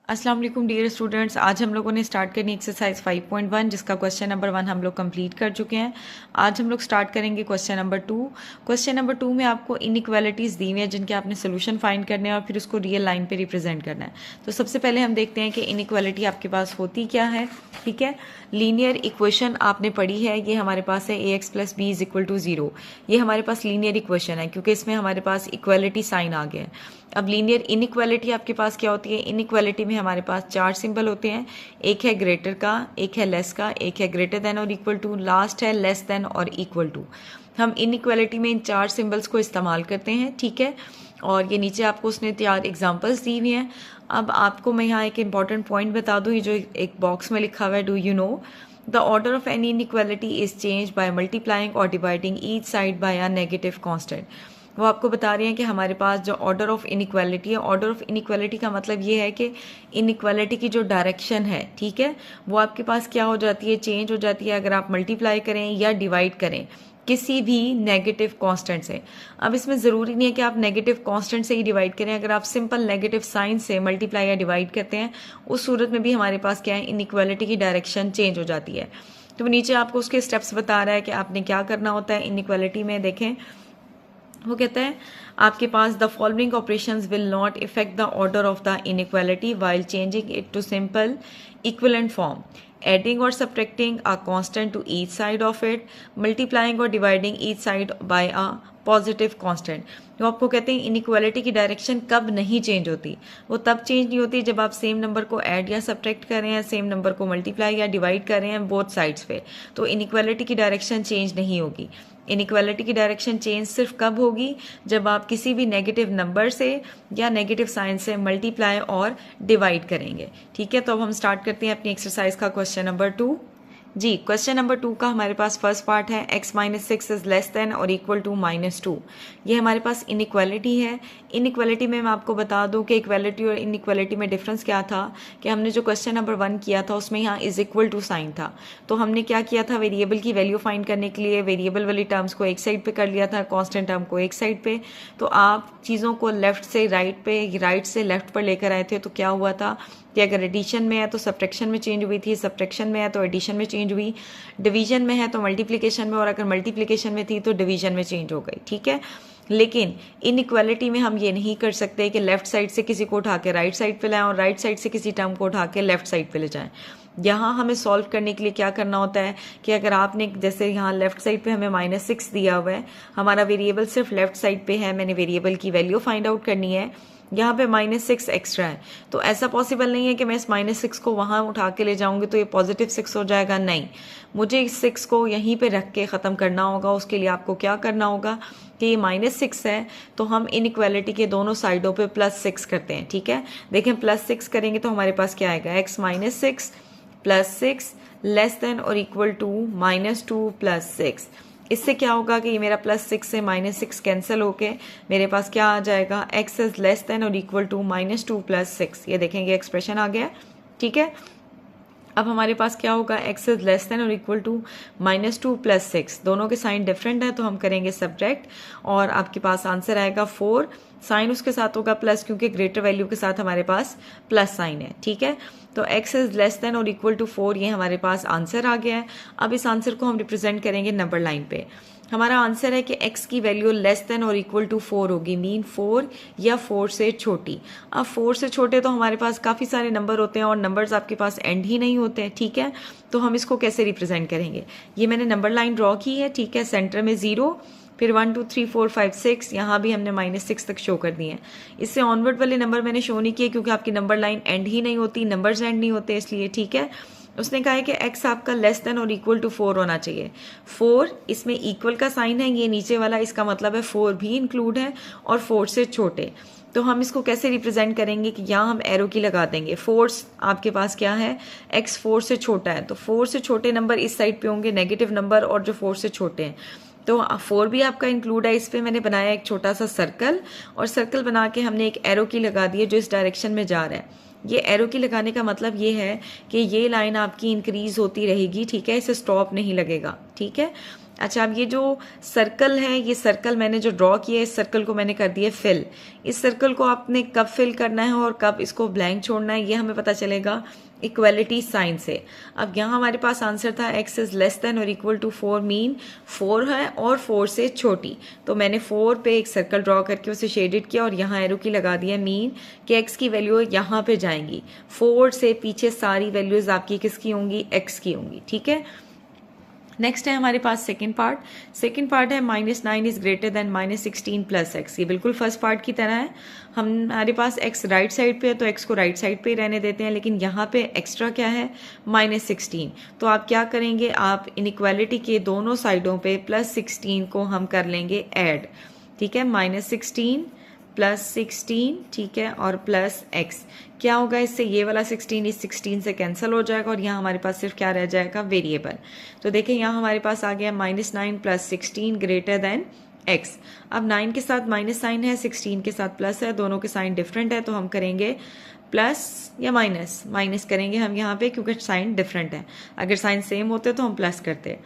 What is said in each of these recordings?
अस्सलाम वालेकुम dear students, आज हम लोगों ने स्टार्ट करनी एक्सरसाइज 5.1 जिसका क्वेश्चन नंबर 1 हम लोग कंप्लीट कर चुके हैं। आज हम लोग स्टार्ट करेंगे क्वेश्चन नंबर 2। क्वेश्चन नंबर 2 में आपको इनइक्वालिटीज़ दी हुई है जिनके आपने सोल्यूशन फाइंड करने हैं और फिर उसको रियल लाइन पे रिप्रेजेंट करना है। तो सबसे पहले हम देखते हैं कि इनइक्वालिटी आपके पास होती क्या है। ठीक है, लीनियर इक्वेशन आपने पढ़ी है, ये हमारे पास है ax + b = 0। ये हमारे पास लीनियर इक्वेशन है क्योंकि इसमें हमारे पास इक्वालिटी साइन आ गया है। अब लीनियर इनइक्वालिटी आपके पास क्या होती है? इनइक्वालिटी में हमारे पास 4 सिंबल होते हैं, एक है ग्रेटर का, एक है लेस का, एक है ग्रेटर देन और इक्वल टू, लास्ट है लेस देन और इक्वल टू। हम इनइक्वालिटी में इन 4 सिंबल्स को इस्तेमाल करते हैं। ठीक है, और ये नीचे आपको उसने 4 एग्जाम्पल्स दी हुई हैं। अब आपको मैं यहाँ एक इंपॉर्टेंट पॉइंट बता दूँ, ये जो एक बॉक्स में लिखा हुआ है, do you know the order of any inequality is change by multiplying और dividing each side by a negative constant. वो आपको बता रहे हैं कि हमारे पास जो ऑर्डर ऑफ इनइक्वालिटी है, ऑर्डर ऑफ इनइक्वालिटी का मतलब ये है कि इनइक्वालिटी की जो डायरेक्शन है, ठीक है, वो आपके पास क्या हो जाती है? चेंज हो जाती है अगर आप मल्टीप्लाई करें या डिवाइड करें किसी भी नेगेटिव कांस्टेंट से। अब इसमें ज़रूरी नहीं है कि आप नेगेटिव कांस्टेंट से ही डिवाइड करें, अगर आप सिंपल नेगेटिव साइन से मल्टीप्लाई या डिवाइड करते हैं उस सूरत में भी हमारे पास क्या है? इनइक्वालिटी की डायरेक्शन चेंज हो जाती है। तो नीचे आपको उसके स्टेप्स बता रहा है कि आपने क्या करना होता है इनइक्वालिटी में। देखें, वो कहता है आपके पास the following operations will not effect the order of the inequality while changing it to simple equivalent form, adding और subtracting a constant to each side of it, multiplying और dividing each side by a positive constant. तो आपको कहते हैं inequality की direction कब नहीं change होती? वो तब चेंज नहीं होती जब आप सेम नंबर को ऐड या सब्ट्रैक्ट कर रहे हैं, सेम नंबर को मल्टीप्लाई या डिवाइड कर रहे हैं बोथ साइड्स पे, तो इनइक्वालिटी की डायरेक्शन चेंज नहीं होगी। इनइक्वालिटी की डायरेक्शन चेंज सिर्फ कब होगी? जब आप किसी भी नेगेटिव नंबर से या नेगेटिव साइन से मल्टीप्लाई और डिवाइड करेंगे। ठीक है, तो अब हम स्टार्ट करते हैं अपनी एक्सरसाइज का क्वेश्चन नंबर 2 जी। क्वेश्चन नंबर 2 का हमारे पास फर्स्ट पार्ट है x - 6 इज लेस देन और इक्वल टू -2। ये हमारे पास इनइक्वालिटी है। इनइक्वालिटी में मैं आपको बता दूं कि इक्वालिटी और इनइक्वालिटी में डिफरेंस क्या था कि हमने जो क्वेश्चन नंबर 1 किया था उसमें यहाँ इज इक्वल टू साइन था। तो हमने क्या किया था? वेरिएबल की वैल्यू फाइंड करने के लिए वेरिएबल वाली टर्म्स को एक साइड पे कर लिया था, कॉन्स्टेंट टर्म को एक साइड पे। तो आप चीज़ों को लेफ्ट से राइट पे, राइट से लेफ्ट पर लेकर आए थे, तो क्या हुआ था कि अगर एडिशन में है तो सब्ट्रैक्शन में चेंज हुई थी, सब्ट्रैक्शन में है तो एडिशन में चेंज हुई, डिवीजन में है तो मल्टीप्लिकेशन में, और अगर मल्टीप्लिकेशन में थी तो डिवीजन में चेंज हो गई। ठीक है, लेकिन इनइक्वालिटी में हम ये नहीं कर सकते कि लेफ्ट साइड से किसी को उठा के राइट साइड पे लाएं और राइट साइड से किसी टर्म को उठा के लेफ्ट साइड पे ले जाएं। यहाँ हमें सॉल्व करने के लिए क्या करना होता है कि अगर आपने जैसे यहाँ लेफ्ट साइड पे हमें -6 दिया हुआ है, हमारा वेरिएबल सिर्फ लेफ्ट साइड पे है, मैंने वेरिएबल की वैल्यू फाइंड आउट करनी है, यहाँ पे -6 एक्स्ट्रा है, तो ऐसा पॉसिबल नहीं है कि मैं इस -6 को वहाँ उठा के ले जाऊंगी तो ये +6 हो जाएगा। नहीं, मुझे इस 6 को यहीं पे रख के ख़त्म करना होगा। उसके लिए आपको क्या करना होगा कि ये -6 है तो हम इनइक्वालिटी के दोनों साइडों पे +6 करते हैं। ठीक है, देखें +6 करेंगे तो हमारे पास क्या आएगा? x - 6 + 6 लेस देन और इक्वल टू -2 + 6। इससे क्या होगा कि ये मेरा +6 से -6 कैंसिल होके मेरे पास क्या आ जाएगा? x इज लेस देन और इक्वल टू -2 + 6। ये देखेंगे एक्सप्रेशन आ गया। ठीक है, अब हमारे पास क्या होगा? x इज लेस देन और इक्वल टू -2 + 6। दोनों के साइन डिफरेंट है तो हम करेंगे सब्ट्रैक्ट और आपके पास आंसर आएगा 4। साइन उसके साथ होगा प्लस क्योंकि ग्रेटर वैल्यू के साथ हमारे पास प्लस साइन है। ठीक है, तो x इज लेस देन और इक्वल टू 4, ये हमारे पास आंसर आ गया है। अब इस आंसर को हम रिप्रेजेंट करेंगे नंबर लाइन पे। हमारा आंसर है कि x की वैल्यू लेस देन और इक्वल टू 4 होगी, मीन 4 या 4 से छोटी। अब 4 से छोटे तो हमारे पास काफ़ी सारे नंबर होते हैं और नंबर्स आपके पास एंड ही नहीं होते हैं। ठीक है, तो हम इसको कैसे रिप्रेजेंट करेंगे? ये मैंने नंबर लाइन ड्रॉ की है। ठीक है, सेंटर में 0, फिर 1 2 3 4 5 6, यहाँ भी हमने -6 तक शो कर दिए हैं। इससे ऑनवर्ड वाले नंबर मैंने शो नहीं किए क्योंकि आपकी नंबर लाइन एंड ही नहीं होती, नंबर्स एंड नहीं होते इसलिए। ठीक है, उसने कहा है कि x आपका लेस देन और इक्वल टू 4 होना चाहिए। 4 इसमें इक्वल का साइन है, ये नीचे वाला, इसका मतलब है 4 भी इंक्लूड है और 4 से छोटे। तो हम इसको कैसे रिप्रेजेंट करेंगे कि यहाँ हम एरो की लगा देंगे। 4 आपके पास क्या है? x 4 से छोटा है, तो 4 से छोटे नंबर इस साइड पे होंगे, नेगेटिव नंबर, और जो 4 से छोटे हैं तो 4 भी आपका इंक्लूड है। इस पे मैंने बनाया एक छोटा सा सर्कल और सर्कल बना के हमने एक एरो की लगा दी है जो इस डायरेक्शन में जा रहा है। ये एरो की लगाने का मतलब ये है कि ये लाइन आपकी इंक्रीज होती रहेगी। ठीक है, इसे स्टॉप नहीं लगेगा। ठीक है, अच्छा, अब ये जो सर्कल है, ये सर्कल मैंने जो ड्रॉ किया है, इस सर्कल को मैंने कर दिया फिल। इस सर्कल को आपने कब फिल करना है और कब इसको ब्लैंक छोड़ना है, ये हमें पता चलेगा इक्वलिटी साइन से। अब यहाँ हमारे पास आंसर था x इज लेस देन और इक्वल टू 4, मीन 4 है और 4 से छोटी। तो मैंने 4 पे एक सर्कल ड्रॉ करके उसे शेडेड किया और यहाँ एरो की लगा दिया, मीन कि x की वैल्यू यहाँ पे जाएंगी। 4 से पीछे सारी वैल्यूज आपकी किसकी होंगी, x की होंगी। ठीक है, नेक्स्ट है हमारे पास सेकंड पार्ट। सेकंड पार्ट है -9 is greater than -16 plus x। ये बिल्कुल फर्स्ट पार्ट की तरह है। हमारे पास x राइट साइड पे है तो x को राइट साइड पे ही रहने देते हैं, लेकिन यहाँ पे एक्स्ट्रा क्या है, -16। तो आप क्या करेंगे, आप इनइक्वालिटी के दोनों साइडों पे +16 को हम कर लेंगे ऐड। ठीक है, -16 +16, ठीक है, और प्लस x। क्या होगा इससे, ये वाला 16 इस 16 से कैंसिल हो जाएगा और यहाँ हमारे पास सिर्फ क्या रह जाएगा, वेरिएबल। तो देखिए यहाँ हमारे पास आ गया -9 + 16 ग्रेटर देन x। अब 9 के साथ माइनस साइन है, 16 के साथ प्लस है, दोनों के साइन डिफरेंट है, तो हम करेंगे प्लस या माइनस। माइनस करेंगे हम यहाँ पे क्योंकि साइन डिफरेंट है। अगर साइन सेम होते तो हम प्लस करते।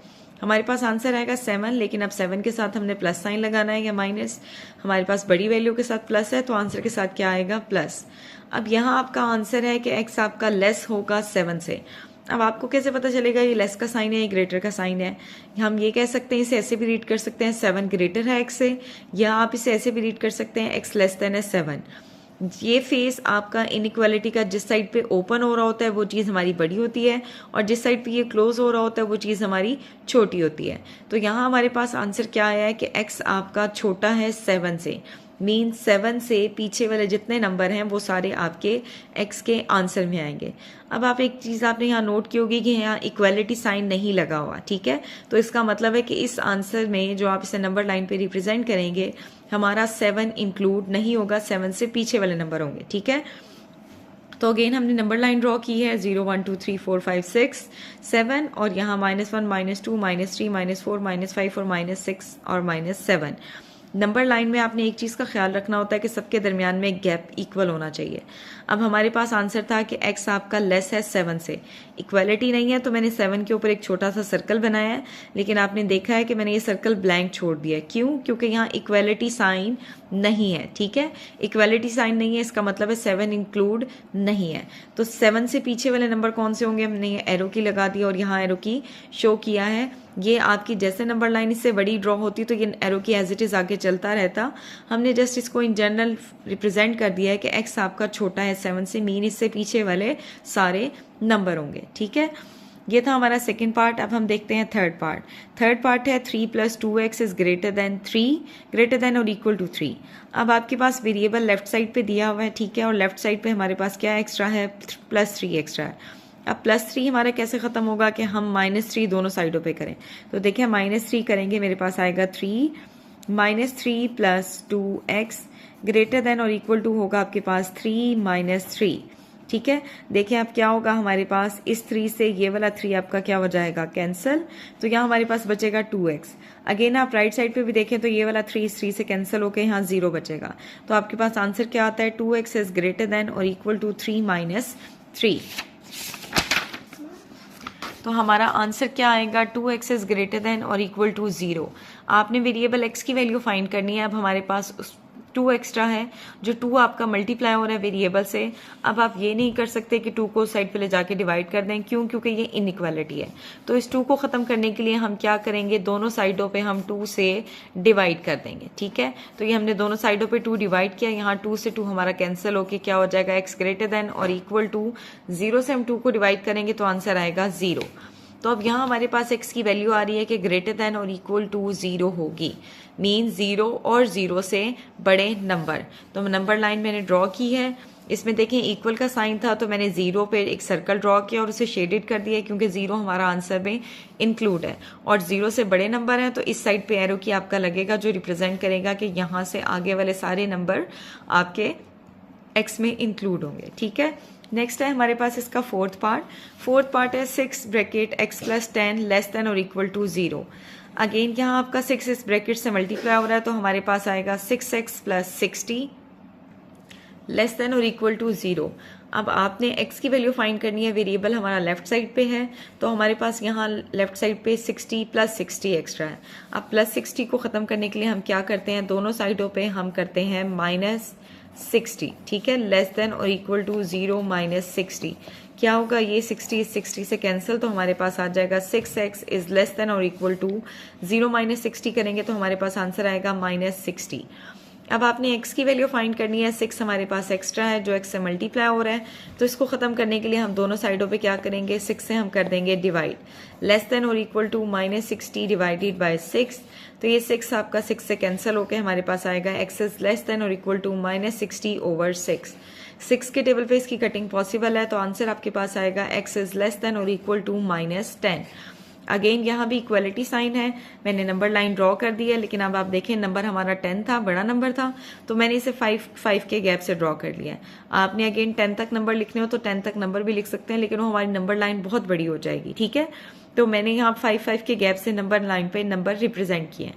हमारे पास आंसर आएगा 7, लेकिन अब 7 के साथ हमने प्लस साइन लगाना है या माइनस। हमारे पास बड़ी वैल्यू के साथ प्लस है तो आंसर के साथ क्या आएगा, प्लस। अब यहाँ आपका आंसर है कि x आपका लेस होगा 7 से। अब आपको कैसे पता चलेगा ये लेस का साइन है, ये ग्रेटर का साइन है। हम ये कह सकते हैं, इसे ऐसे भी रीड कर सकते हैं 7 ग्रेटर है x से, या आप इसे ऐसे भी रीड कर सकते हैं x लेस देन है 7। ये फेस आपका इनइक्वालिटी का जिस साइड पे ओपन हो रहा होता है वो चीज़ हमारी बड़ी होती है, और जिस साइड पे ये क्लोज हो रहा होता है वो चीज़ हमारी छोटी होती है। तो यहाँ हमारे पास आंसर क्या आया है कि x आपका छोटा है 7 से, मीन 7 से पीछे वाले जितने नंबर हैं वो सारे आपके x के आंसर में आएंगे। अब आप एक चीज़ आपने यहाँ नोट की होगी कि यहाँ इक्वालिटी साइन नहीं लगा हुआ। ठीक है, तो इसका मतलब है कि इस आंसर में जो आप इसे नंबर लाइन पे रिप्रेजेंट करेंगे, हमारा 7 इंक्लूड नहीं होगा, 7 से पीछे वाले नंबर होंगे। ठीक है, तो अगेन हमने नंबर लाइन ड्रॉ की है 0 1 2 3 4 5 6 7, और यहाँ -1 -2 -3 -4 -5 और -6 और -7। नंबर लाइन में आपने एक चीज़ का ख्याल रखना होता है कि सबके दरमियान में गैप इक्वल होना चाहिए। अब हमारे पास आंसर था कि x आपका लेस है 7 से, इक्वालिटी नहीं है तो मैंने 7 के ऊपर एक छोटा सा सर्कल बनाया है, लेकिन आपने देखा है कि मैंने ये सर्कल ब्लैंक छोड़ दिया है। क्यों? क्योंकि यहाँ इक्वालिटी साइन नहीं है। ठीक है, इक्वालिटी साइन नहीं है, इसका मतलब है 7 इंक्लूड नहीं है। तो 7 से पीछे वाले नंबर कौन से होंगे, हमने ये एरो की लगा दी और यहाँ एरो की शो किया है। ये आपकी जैसे नंबर लाइन इससे बड़ी ड्रॉ होती तो ये एरो की एज इट इज़ आगे चलता रहता। हमने जस्ट इसको इन जनरल रिप्रेजेंट कर दिया है कि x आपका छोटा है 7 से, मीन इससे पीछे वाले सारे नंबर होंगे। ठीक है, ये था हमारा सेकंड पार्ट। अब हम देखते हैं थर्ड पार्ट। थर्ड पार्ट है 3 + 2x is greater than 3, greater than और इक्वल टू 3। अब आपके पास वेरिएबल लेफ्ट साइड पे दिया हुआ है, ठीक है, और लेफ्ट साइड पे हमारे पास क्या एक्स्ट्रा है, +3 एक्स्ट्रा है। अब +3 हमारा कैसे ख़त्म होगा कि हम -3 दोनों साइडों पे करें। तो देखिए -3 करेंगे, मेरे पास आएगा 3 -3 + 2x ग्रेटर देन और इक्वल टू होगा आपके पास 3 - 3। ठीक है, देखिए अब क्या होगा हमारे पास, इस 3 से ये वाला 3 आपका क्या हो जाएगा, कैंसिल। तो यहाँ हमारे पास बचेगा 2x। अगेन आप राइट साइड पे भी देखें तो ये वाला 3 इस 3 से कैंसिल होकर यहाँ 0 बचेगा। तो आपके पास आंसर क्या आता है, 2x इज ग्रेटर देन और इक्वल टू 3 - 3। तो हमारा आंसर क्या आएगा, 2x इज ग्रेटर देन और इक्वल टू 0। आपने वेरिएबल x की वैल्यू फाइंड करनी है। अब हमारे पास 2 एक्स्ट्रा है, जो 2 आपका मल्टीप्लाई हो रहा है वेरिएबल से। अब आप ये नहीं कर सकते कि 2 को साइड पे ले जाके डिवाइड कर दें, क्यों? क्योंकि ये इनइक्वालिटी है। तो इस 2 को ख़त्म करने के लिए हम क्या करेंगे, दोनों साइडों पे हम 2 से डिवाइड कर देंगे। ठीक है, तो ये हमने दोनों साइडों पे 2 डिवाइड किया, यहाँ 2 से 2 हमारा कैंसिल होके क्या हो जाएगा, x ग्रेटर देन और इक्वल टू 0 से हम 2 को डिवाइड करेंगे तो आंसर आएगा 0। तो अब यहाँ हमारे पास x की वैल्यू आ रही है कि ग्रेटर देन और इक्वल टू 0 होगी, मीन 0 और 0 से बड़े नंबर। तो नंबर लाइन मैंने ड्रॉ की है, इसमें देखें इक्वल का साइन था तो मैंने 0 पे एक सर्कल ड्रॉ किया और उसे शेडेड कर दिया क्योंकि 0 हमारा आंसर में इंक्लूड है, और 0 से बड़े नंबर हैं तो इस साइड पे एरो की आपका लगेगा जो रिप्रेजेंट करेगा कि यहाँ से आगे वाले सारे नंबर आपके x में इंक्लूड होंगे। ठीक है, नेक्स्ट है हमारे पास इसका फोर्थ पार्ट है 6 ब्रैकेट x + 10 लेस देन और इक्वल टू 0। अगेन यहाँ आपका 6 इस ब्रैकेट से मल्टीप्लाई हो रहा है तो हमारे पास आएगा 6x + 60 लेस देन और इक्वल टू 0। अब आपने x की वैल्यू फाइंड करनी है, वेरिएबल हमारा लेफ्ट साइड पे है, तो हमारे पास यहाँ लेफ्ट साइड पे 60 + 60 एक्स्ट्रा है। अब +60 को ख़त्म करने के लिए हम क्या करते हैं, दोनों साइडों पे हम करते हैं -60, ठीक है, लेस देन और इक्वल टू 0 - 60। क्या होगा, ये 60 इस 60 से कैंसिल, तो हमारे पास आ जाएगा 6x इज लेस देन और इक्वल टू 0 - 60 करेंगे तो हमारे पास आंसर आएगा -60। अब आपने x की वैल्यू फाइंड करनी है, 6 हमारे पास एक्स्ट्रा है जो x से मल्टीप्लाई हो रहा है, तो इसको ख़त्म करने के लिए हम दोनों साइडों पे क्या करेंगे, 6 से हम कर देंगे डिवाइड, लेस देन और इक्वल टू -60 डिवाइडेड बाय 6, तो ये 6 आपका 6 से कैंसिल होकर हमारे पास आएगा x इज लेस देन और इक्वल टू -60/6। 6 के टेबल पे इसकी कटिंग पॉसिबल है, तो आंसर आपके पास आएगा x इज लेस देन और इक्वल टू -10। अगेन यहाँ भी इक्वलिटी साइन है, मैंने नंबर लाइन ड्रॉ कर दी है, लेकिन अब आप देखें नंबर हमारा 10 था, बड़ा नंबर था, तो मैंने इसे 5 के गैप से ड्रॉ कर लिया है। आपने अगेन 10 तक नंबर लिखने हो तो 10 तक नंबर भी लिख सकते हैं, लेकिन वो हमारी नंबर लाइन बहुत बड़ी हो जाएगी, ठीक है। तो मैंने यहाँ 5 के गैप से नंबर लाइन पे नंबर रिप्रेजेंट किए हैं।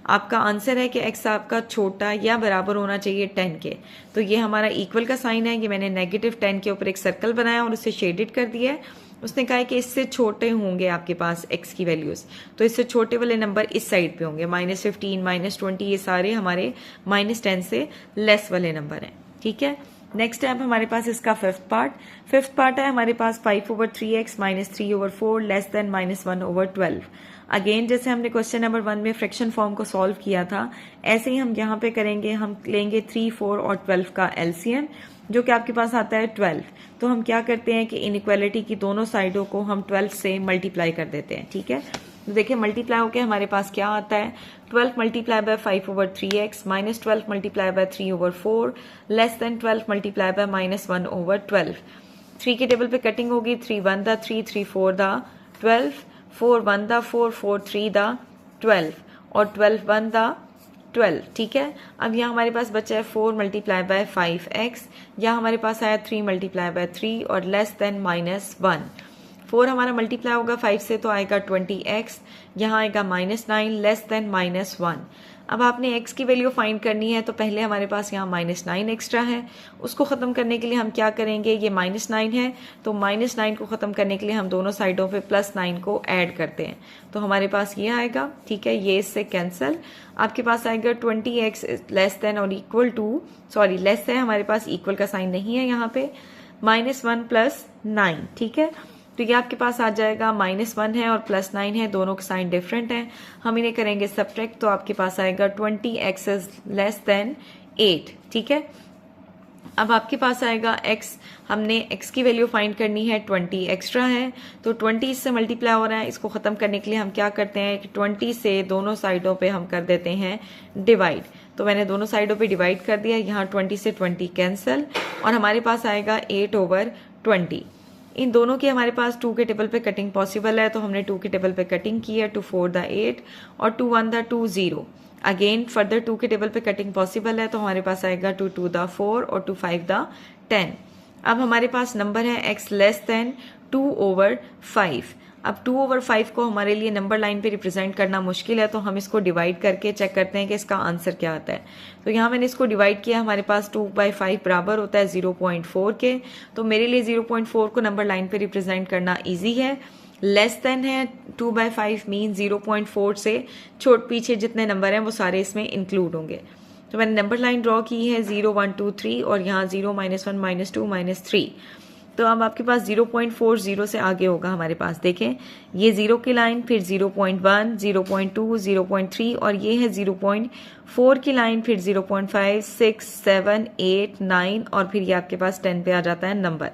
आपका आंसर है कि x आपका छोटा या बराबर होना चाहिए 10 के, तो ये हमारा इक्वल का साइन है, ये मैंने -10 के ऊपर एक सर्कल बनाया और उसे शेडेड कर दिया है। उसने कहा है कि इससे छोटे होंगे आपके पास x की वैल्यूज, तो इससे छोटे वाले नंबर इस साइड पे होंगे, -15 -20, ये सारे हमारे -10 से लेस वाले नंबर हैं, ठीक है। नेक्स्ट है अब हमारे पास इसका फिफ्थ पार्ट है हमारे पास 5/3x - 3/4 लेस देन -1/12। अगेन जैसे हमने क्वेश्चन नंबर 1 में फ्रैक्शन फॉर्म को सॉल्व किया था, ऐसे ही हम यहाँ पे करेंगे, हम लेंगे 3, 4 और 12 का एलसीएम, जो कि आपके पास आता है 12। तो हम क्या करते हैं कि इनइक्वालिटी की दोनों साइडों को हम 12 से मल्टीप्लाई कर देते हैं, ठीक है। तो देखिए मल्टीप्लाई होके हमारे पास क्या आता है, 12 multiply by 5/3x -12 multiply by 3/4 less than 12 multiply by -1/12। 3 के टेबल पे कटिंग होगी, 3 1 दा 3, 3 4 दा 12, 4 1 दा 4, 4 3 दा 12 और 12 1 दा 12, ठीक है। अब यहाँ हमारे पास बचा है 4 मल्टीप्लाई बाय 5x, यहाँ हमारे पास आया 3 मल्टीप्लाई बाय 3 और लेस देन -1। 4 हमारा मल्टीप्लाई होगा 5 से तो आएगा 20x, यहाँ आएगा -9 लेस देन -1। अब आपने x की वैल्यू फाइंड करनी है, तो पहले हमारे पास यहाँ -9 एक्स्ट्रा है, उसको ख़त्म करने के लिए हम क्या करेंगे, ये -9 है तो -9 को ख़त्म करने के लिए हम दोनों साइडों पे +9 को ऐड करते हैं, तो हमारे पास ये आएगा, ठीक है, ये इससे कैंसिल। आपके पास आएगा 20x लेस देन और इक्वल टू, सॉरी लेस है, हमारे पास इक्वल का साइन नहीं है यहाँ पे, -1 + 9, ठीक है। तो ये आपके पास आ जाएगा -1 है और +9 है, दोनों के साइन डिफरेंट हैं, हम इन्हें करेंगे सब्ट्रैक्ट, तो आपके पास आएगा 20x इज लेस देन 8, ठीक है। अब आपके पास आएगा x, हमने x की वैल्यू फाइंड करनी है, 20 एक्स्ट्रा है, तो 20 इससे मल्टीप्लाई हो रहा है, इसको ख़त्म करने के लिए हम क्या करते हैं कि 20 से दोनों साइडों पे हम कर देते हैं डिवाइड, तो मैंने दोनों साइडों पे डिवाइड कर दिया, यहाँ 20 से 20 कैंसिल और हमारे पास आएगा 8/20। इन दोनों की हमारे पास 2 के टेबल पे कटिंग पॉसिबल है, तो हमने 2 के टेबल पे कटिंग की है, 2 4 दा 8 और 2 1 दा 2 0। अगेन फर्दर 2 के टेबल पे कटिंग पॉसिबल है, तो हमारे पास आएगा 2 2 दा 4 और 2 5 दा 10। अब हमारे पास नंबर है x लेस देन 2/5। अब 2/5 को हमारे लिए नंबर लाइन पे रिप्रेजेंट करना मुश्किल है, तो हम इसको डिवाइड करके चेक करते हैं कि इसका आंसर क्या आता है। तो यहाँ मैंने इसको डिवाइड किया, हमारे पास 2/5 बराबर होता है 0.4 के, तो मेरे लिए 0.4 को नंबर लाइन पे रिप्रेजेंट करना ईजी है। लेस देन है 2/5 मीन 0.4 से छोट पीछे जितने नंबर हैं वो सारे इसमें इंक्लूड होंगे। तो मैंने नंबर लाइन ड्रॉ की है 0 1 2 3 और यहाँ 0 -1 -2 -3। तो अब आपके पास 0.40 से आगे होगा हमारे पास, देखें ये 0 की लाइन, फिर 0.1 0.2 0.3 और ये है 0.4 की लाइन, फिर 0.5 6 7 8 9 और फिर ये आपके पास 10 पे आ जाता है नंबर।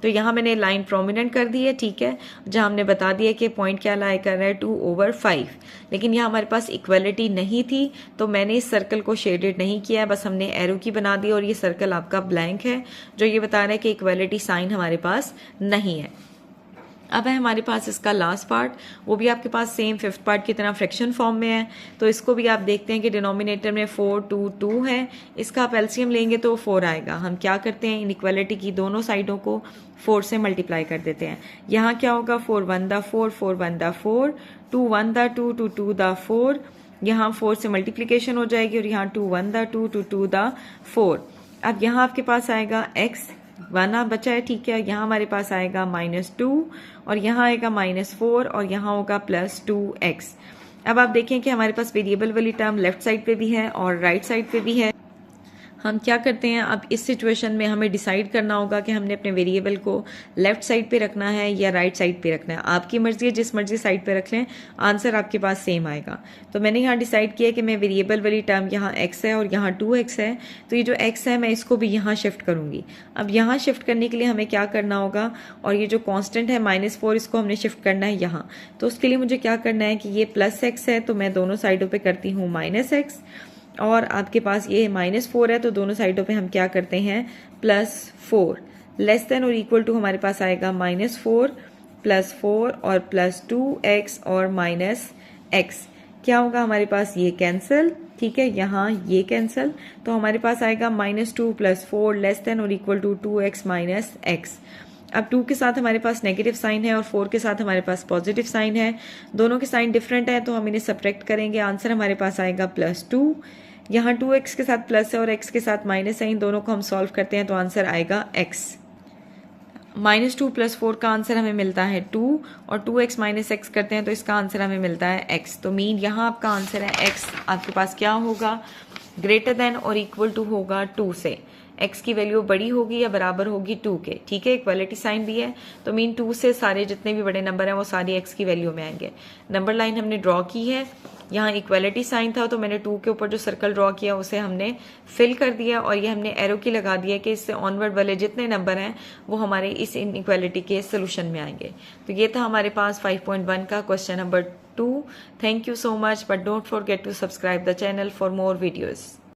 तो यहाँ मैंने लाइन प्रोमिनेंट कर दी है, ठीक है, जहाँ हमने बता दिया कि पॉइंट क्या लाई कर रहा है 2/5, लेकिन यहाँ हमारे पास इक्वलिटी नहीं थी, तो मैंने इस सर्कल को शेडेड नहीं किया है, बस हमने एरो की बना दी और ये सर्कल आपका ब्लैंक है, जो ये बता रहा है कि इक्वलिटी साइन हमारे पास नहीं है। अब है हमारे पास इसका लास्ट पार्ट, वो भी आपके पास सेम फिफ्थ पार्ट की तरह फ्रैक्शन फॉर्म में है, तो इसको भी आप देखते हैं कि डिनोमिनेटर में 4 2 2 है, इसका आप एलसीएम लेंगे तो 4 आएगा। हम क्या करते हैं, इनइक्वालिटी की दोनों साइडों को 4 से मल्टीप्लाई कर देते हैं। यहाँ क्या होगा, 4 1 दा 4 4 1 दा 4 2 1 दा 2 2 2 दा 4, यहाँ 4 से मल्टीप्लीकेशन हो जाएगी और यहाँ 2 1 दा 2 2 2 दा 4। अब यहाँ आपके पास आएगा x 1 बचा है, ठीक है। यहाँ हमारे पास आएगा -2 और यहाँ आएगा -4 और यहाँ होगा +2x। अब आप देखें कि हमारे पास वेरिएबल वाली टर्म लेफ्ट साइड पे भी है और राइट साइड पे भी है। हम क्या करते हैं, अब इस सिचुएशन में हमें डिसाइड करना होगा कि हमने अपने वेरिएबल को लेफ्ट साइड पे रखना है या राइट साइड पे रखना है। आपकी मर्जी है, जिस मर्जी साइड पे रख लें, आंसर आपके पास सेम आएगा। तो मैंने यहाँ डिसाइड किया कि मैं वेरिएबल वाली टर्म यहाँ x है और यहाँ 2x है, तो ये जो x है मैं इसको भी यहाँ शिफ्ट करूँगी। अब यहाँ शिफ्ट करने के लिए हमें क्या करना होगा, और ये जो कॉन्स्टेंट है -4 इसको हमने शिफ्ट करना है यहाँ। तो उसके लिए मुझे क्या करना है कि ये +x है तो मैं दोनों साइडों पर करती हूँ -x, और आपके पास ये -4 है तो दोनों साइडों पे हम क्या करते हैं +4। लेस देन और इक्वल टू हमारे पास आएगा -4 +4 और +2x और -x। क्या होगा हमारे पास, ये कैंसिल, ठीक है, यहाँ ये कैंसिल, तो हमारे पास आएगा -2 + 4 लेस देन और इक्वल टू 2x -x। अब 2 के साथ हमारे पास नेगेटिव साइन है और 4 के साथ हमारे पास पॉजिटिव साइन है। दोनों के साइन डिफरेंट है तो हम इन्हें सब्ट्रैक्ट करेंगे। आंसर हमारे पास आएगा +2। यहाँ 2x के साथ प्लस है और x के साथ माइनस है, इन दोनों को हम सॉल्व करते हैं तो आंसर आएगा x। -2 + 4 का आंसर हमें मिलता है 2 और 2x - x करते हैं तो इसका आंसर हमें मिलता है x। तो मीन यहाँ आपका आंसर है x। आपके पास क्या होगा, ग्रेटर देन और इक्वल टू होगा 2 से। x की वैल्यू बड़ी होगी या बराबर होगी 2 के, ठीक है। इक्वालिटी साइन भी है तो मीन 2 से सारे जितने भी बड़े नंबर हैं वो सारे x की वैल्यू में आएंगे। नंबर लाइन हमने ड्रॉ की है, यहाँ इक्वालिटी साइन था तो मैंने 2 के ऊपर जो सर्कल ड्रॉ किया उसे हमने फिल कर दिया और ये हमने एरो की लगा दिया कि इससे ऑनवर्ड वाले जितने नंबर हैं वो हमारे इस इनइक्वालिटी के सोल्यूशन में आएंगे। तो ये था हमारे पास 5.1 का question number 2। Thank you so much, but don't forget to subscribe the channel for more videos.